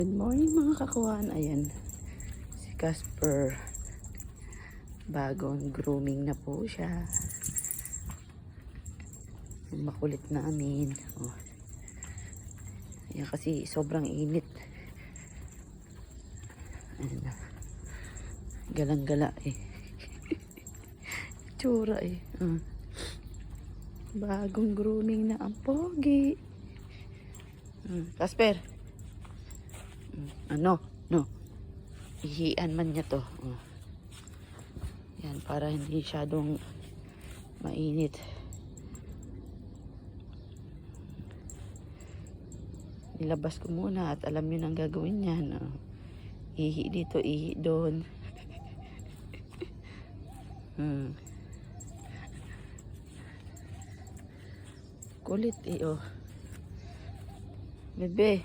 Good morning mga kakuan. Ayan, si Casper. Bagong grooming na po siya. Yung makulit namin. Oh. Ayan, kasi sobrang init. Ayan na. Galang-gala eh. Tsura eh. Bagong grooming na ang pogi. Casper. Ano? No. Ihian man niya to. Yan, para hindi masyadong mainit. Nilabas ko muna at alam niyo nang gagawin niya. No? Ihi dito, ihi doon. Kulit eh, oh. Bebe.